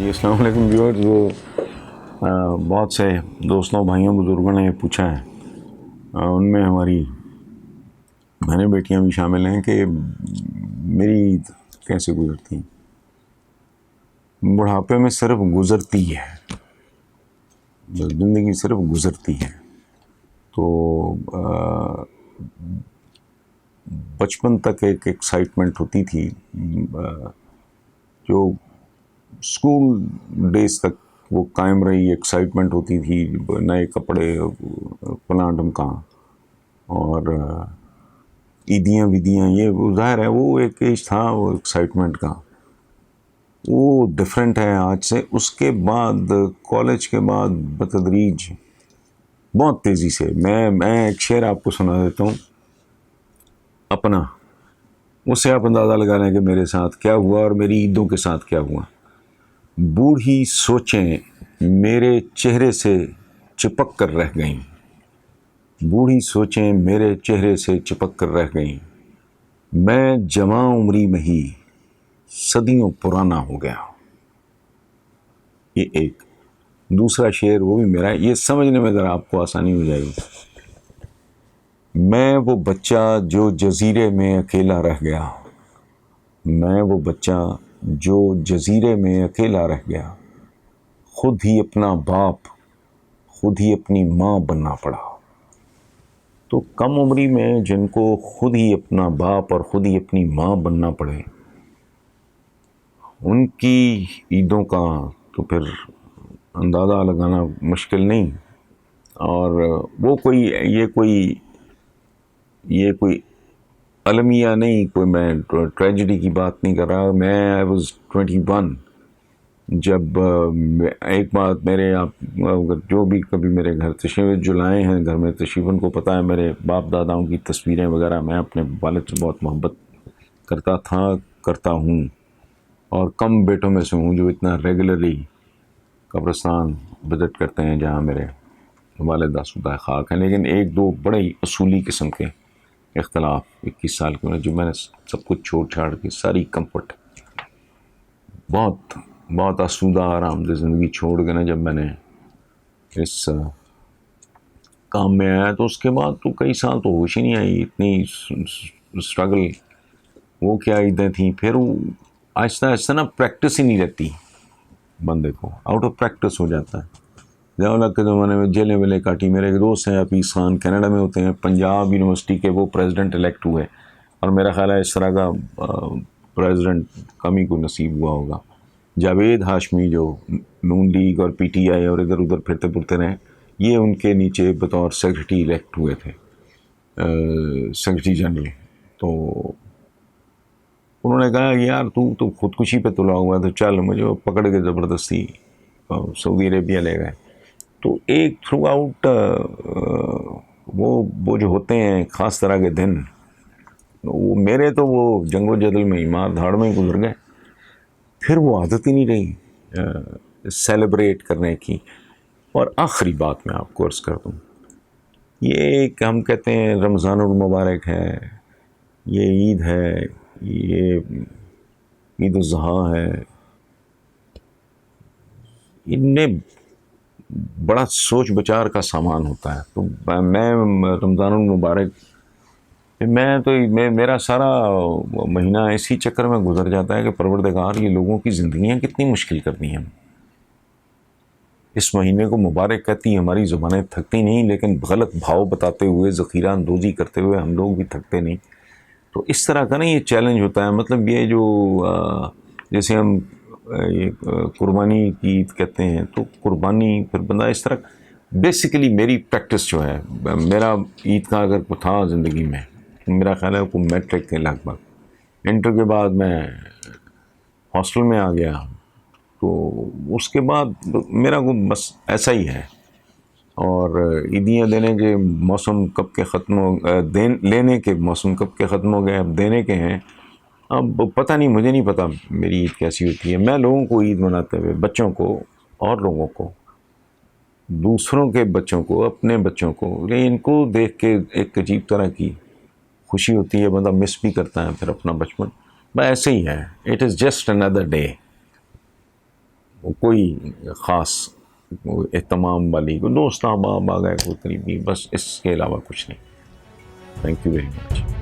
جی السلام علیکم ویورز. وہ بہت سے دوستوں بھائیوں بزرگوں نے یہ پوچھا ہے، ان میں ہماری بہنیں بیٹیاں بھی شامل ہیں کہ میری عید کیسے گزرتی ہیں. بڑھاپے میں صرف گزرتی ہے، زندگی صرف گزرتی ہے. تو بچپن تک ایک ایکسائٹمنٹ ہوتی تھی، جو اسکول ڈیز تک وہ قائم رہی. ایکسائٹمنٹ ہوتی تھی، نئے کپڑے، فلاں ڈھمکاں، اور عیدیاں ویدیاں. یہ ظاہر ہے وہ ایک ایج تھا وہ ایکسائٹمنٹ کا، وہ ڈفرینٹ ہے آج سے. اس کے بعد کالج کے بعد بتدریج بہت تیزی سے میں ایک شعر آپ کو سنا دیتا ہوں اپنا، اس سے آپ اندازہ لگا لیں کہ میرے ساتھ کیا ہوا اور میری عیدوں کے ساتھ کیا ہوا. بوڑھی سوچیں میرے چہرے سے چپک کر رہ گئیں، بوڑھی سوچیں میرے چہرے سے چپک کر رہ گئیں. میں جوان عمری میں ہی صدیوں پرانا ہو گیا. یہ ایک دوسرا شعر وہ بھی میرا ہے، یہ سمجھنے میں ذرا آپ کو آسانی ہو جائے گی. میں وہ بچہ جو جزیرے میں اکیلا رہ گیا، میں وہ بچہ جو جزیرے میں اکیلا رہ گیا. خود ہی اپنا باپ خود ہی اپنی ماں بننا پڑا. تو کم عمری میں جن کو خود ہی اپنا باپ اور خود ہی اپنی ماں بننا پڑے، ان کی عیدوں کا تو پھر اندازہ لگانا مشکل نہیں. اور وہ یہ کوئی المیہ نہیں، کوئی میں ٹریجڈی کی بات نہیں کر رہا. میں آئی واز 21 جب ایک بات میرے آپ جو بھی کبھی میرے گھر تشریف جو لائے ہیں گھر میں تشریف، ان کو پتہ ہے میرے باپ داداؤں کی تصویریں وغیرہ. میں اپنے والد سے بہت محبت کرتا تھا، کرتا ہوں، اور کم بیٹوں میں سے ہوں جو اتنا ریگولرلی قبرستان وزٹ کرتے ہیں جہاں میرے والد آسودہ خاک ہیں. لیکن ایک دو بڑے ہی اصولی قسم کے اختلاف 21 سال کے جو میں نے سب کچھ چھوڑ چھاڑ کے ساری کمفرٹ بہت آسودہ آرام دہ زندگی چھوڑ کے نا، جب میں نے اس کام میں آیا تو اس کے بعد تو کئی سال تو ہوش ہی نہیں آئی. اتنی اسٹرگل، وہ کیا عیدیں تھیں. پھر وہ آہستہ آہستہ نا پریکٹس ہی نہیں رہتی بندے کو، آؤٹ آف پریکٹس ہو جاتا ہے. ضیاء کے زمانے میں جیلیں ویلیں کاٹی. میرے ایک دوست ہیں حفیظ خان، کینیڈا میں ہوتے ہیں، پنجاب یونیورسٹی کے وہ پریزیڈنٹ الیکٹ ہوئے، اور میرا خیال ہے اس طرح کا پریزیڈنٹ کم ہی کو نصیب ہوا ہوگا. جاوید ہاشمی جو نون لیگ اور پی ٹی آئی اور ادھر ادھر پھرتے پھرتے رہے، یہ ان کے نیچے بطور سیکرٹری الیکٹ ہوئے تھے، سیکرٹری جنرل. تو انہوں نے کہا کہ یار تو خودکشی پہ تلا ہوا ہے، تو چل. مجھے پکڑ کے زبردستی سعودی عربیہ لے گئے. تو ایک تھرو آؤٹ وہ جو ہوتے ہیں خاص طرح کے دن، وہ میرے تو وہ جنگ و جدل میں ہی مار دھاڑ میں ہی گزر گئے. پھر وہ عادت ہی نہیں رہی سیلیبریٹ کرنے کی. اور آخری بات میں آپ کو عرض کر دوں، یہ ایک ہم کہتے ہیں رمضان المبارک ہے، یہ عید ہے، یہ عید الاضحیٰ ہے، ان میں بڑا سوچ بچار کا سامان ہوتا ہے. تو میں رمضان المبارک میرا سارا مہینہ اسی چکر میں گزر جاتا ہے کہ پروردگار یہ لوگوں کی زندگیاں کتنی مشکل کرتی ہیں. اس مہینے کو مبارک کہتی ہیں، ہماری زبانیں تھکتی نہیں، لیکن غلط بھاؤ بتاتے ہوئے، ذخیرہ اندوزی کرتے ہوئے ہم لوگ بھی تھکتے نہیں. تو اس طرح کا نا یہ چیلنج ہوتا ہے. مطلب یہ جو جیسے ہم قربانی کی عید کہتے ہیں، تو قربانی پھر بندہ اس طرح. بیسیکلی میری پریکٹس جو ہے، میرا عید کا اگر کوئی تھا زندگی میں، میرا خیال ہے وہ میٹرک کے لگ بھگ انٹر کے بعد میں ہاسٹل میں آ گیا. تو اس کے بعد میرا کو بس ایسا ہی ہے. اور عیدیاں دینے کے موسم کب کے ختم ہو، لینے کے موسم کب کے ختم ہو گئے، اب دینے کے ہیں. اب پتہ نہیں، مجھے نہیں پتہ میری عید کیسی ہوتی ہے. میں لوگوں کو عید مناتے ہوئے، بچوں کو اور لوگوں کو، دوسروں کے بچوں کو، اپنے بچوں کو، ان کو دیکھ کے ایک عجیب طرح کی خوشی ہوتی ہے. بندہ مس بھی کرتا ہے پھر اپنا بچپن. بس ایسے ہی ہے. It is just another day. کوئی خاص اہتمام والی کوئی دوست احباب آ گئے کوئی قریبی، بس اس کے علاوہ کچھ نہیں. Thank you very much.